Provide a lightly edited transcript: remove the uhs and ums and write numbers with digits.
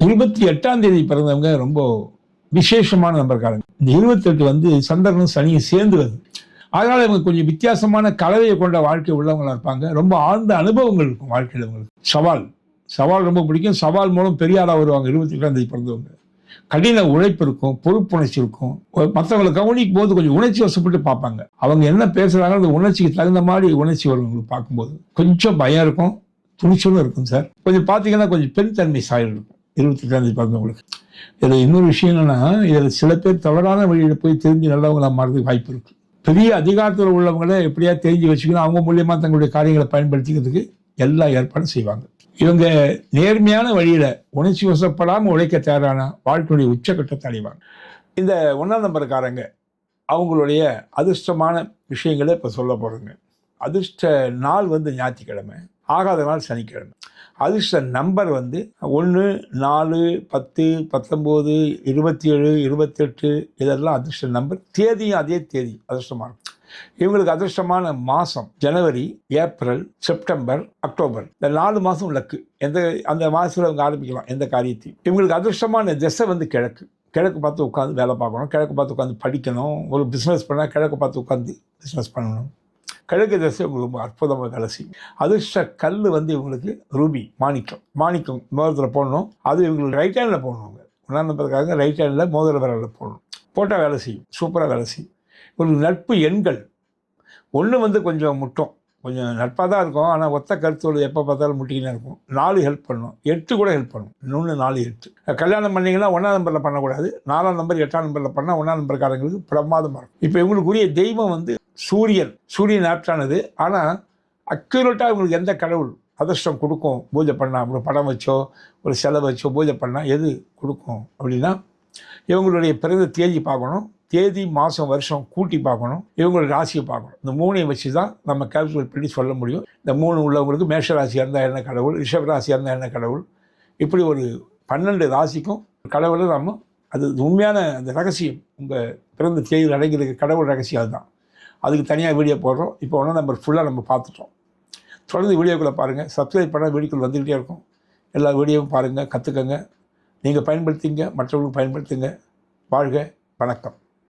28ஆம் தேதி பிறந்தவங்க ரொம்ப விசேஷமான நம்பர்காரங்க. இந்த 28 வந்து சந்திரனும் சனியும் சேர்ந்து வருது. அதனால இவங்க கொஞ்சம் வித்தியாசமான கலவையை கொண்ட வாழ்க்கை உள்ளவங்களா இருப்பாங்க. ரொம்ப ஆழ்ந்த அனுபவங்கள் இருக்கும் வாழ்க்கையில் இவங்களுக்கு. சவால் ரொம்ப பிடிக்கும். சவால் மூலம் பெரிய ஆளா வருவாங்க 28ஆம் தேதி பிறந்தவங்க. கடின உழைப்பு இருக்கும், பொறுப்புணர்ச்சி இருக்கும். மற்றவங்களை கவனிக்கும் போது கொஞ்சம் உணர்ச்சி வசப்பட்டு பார்ப்பாங்க. அவங்க என்ன பேசுறாங்க அந்த உணர்ச்சிக்கு தகுந்த மாதிரி உணர்ச்சி வரும் உங்களுக்கு பார்க்கும்போது. கொஞ்சம் பயம் இருக்கும், துணிச்சலும் இருக்கும் சார். கொஞ்சம் பார்த்தீங்கன்னா கொஞ்சம் பெண் தன்மை சாயல் இருக்கும் 28ஆம் தேதி பிறந்தவங்களுக்கு. இதில் இன்னொரு விஷயம் என்னன்னா, இதில் சில பேர் தவறான வழியில் போய் தெரிஞ்சு நல்லவங்களா மாறதுக்கு வாய்ப்பு இருக்கு. பெரிய அதிகாரத்தில் உள்ளவங்கள எப்படியா தெரிஞ்சு வச்சுக்கணும், அவங்க மூலியமா தங்களுடைய காரியங்களை பயன்படுத்திக்கிறதுக்கு எல்லா ஏற்பாடும் செய்வாங்க. இவங்க நேர்மையான வழியில உணர்ச்சி வசப்படாமல் உழைக்க தயாரான வாழ்க்கையுடைய உச்சக்கட்டத்தை அடைவாங்க. இந்த 1ஆம் நம்பர்காரங்க அவங்களுடைய அதிர்ஷ்டமான விஷயங்களை இப்போ சொல்ல போகிறோங்க. அதிர்ஷ்ட நாள் வந்து ஞாயிற்றுக்கிழமை, ஆகாத நாள் சனிக்கிழமை. அதிர்ஷ்ட நம்பர் வந்து 1, 4, 10, 19, 27, 28 இதெல்லாம் அதிர்ஷ்ட நம்பர். தேதியும் அதே தேதி அதிர்ஷ்டமாக இருக்கும். இவங்களுக்கு அதிர்ஷ்டமான மாதம் ஜனவரி, ஏப்ரல், செப்டம்பர், அக்டோபர். இந்த 4 மாதம் லக்கு. அந்த மாதத்தில் இவங்க ஆரம்பிக்கலாம் எந்த காரியத்தையும். இவங்களுக்கு அதிர்ஷ்டமான திசை வந்து கிழக்கு பார்த்து உட்காந்து வேலை பார்க்கணும், கிழக்கு பார்த்து உட்காந்து படிக்கணும். ஒரு பிஸ்னஸ் பண்ணால் கிழக்கு பார்த்து உட்காந்து பிஸ்னஸ் பண்ணணும். கிழக்கு திசை உங்களுக்கு ரொம்ப அற்புதமாக வேலை செய்யும். அதிர்ஷ்ட கல் வந்து இவங்களுக்கு ரூபி, மாணிக்கம் மோதிரத்தில் போடணும். அது இவங்களுக்கு ரைட் ஹேண்டில் போடணும். 1ஆம் நம்பருக்காக ரைட் ஹேண்டில் மோதிர விரலில் போடணும். போட்டால் வேலை செய்யும், சூப்பராக வேலை செய்யும். ஒரு நட்பு எண்கள் 1 வந்து கொஞ்சம் முட்டும், கொஞ்சம் நட்பாக தான் இருக்கும். ஆனால் ஒத்த கருத்தோடு எப்போ பார்த்தாலும் முட்டிக்கினே இருக்கும். 4 ஹெல்ப் பண்ணும், 8 கூட ஹெல்ப் பண்ணும். 1, 4, 8. கல்யாணம் பண்ணிங்கன்னா 1ஆம் நம்பரில் பண்ணக்கூடாது. 4ஆம் நம்பர் 8ஆம் நம்பரில் பண்ணால் 1ஆம் நம்பர்காரங்களுக்கு பிரமாதமாக இருக்கும். இப்போ இவங்களுக்குரிய தெய்வம் வந்து சூரியன் ஆப்டானது. ஆனால் அக்யூரேட்டாக இவங்களுக்கு எந்த கடவுள் அதிர்ஷ்டம் கொடுக்கும் பூஜை பண்ணால், ஒரு படம் வச்சோ ஒரு சிலை வச்சோ பூஜை பண்ணால் எது கொடுக்கும் அப்படின்னா, இவங்களுடைய பிறந்த தேதி பார்க்கணும், தேதி மாதம் வருஷம் கூட்டி பார்க்கணும், இவங்களோட ராசியை பார்க்கணும். இந்த 3ஐயும் வச்சு தான் நம்ம கால்குலேட் பண்ணி சொல்ல முடியும். இந்த 3 உள்ளவங்களுக்கு மேஷ ராசியாக இருந்தால் என்ன கடவுள், ரிஷப ராசியாக இருந்தால் என்ன கடவுள், இப்படி ஒரு 12 ராசிக்கும் கடவுளை நம்ம அது உண்மையான அந்த ரகசியம் உங்கள் பிறந்த தேதியில் அடங்கியிருக்க கடவுள் ரகசியம் அதுதான். அதுக்கு தனியாக வீடியோ போடுறோம். இப்போ 1ஆம் நம்பர் ஃபுல்லாக நம்ம பார்த்துட்டோம். தொடர்ந்து வீடியோக்குள்ளே பாருங்கள். சப்ஸ்கிரைப் பண்ணால் வீடியோக்குள் வந்துக்கிட்டே இருக்கும். எல்லா வீடியோவும் பாருங்கள், கற்றுக்கங்க, நீங்கள் பயன்படுத்திங்க, மற்றவர்களுக்கு பயன்படுத்துங்க. வாழ்க, வணக்கம்.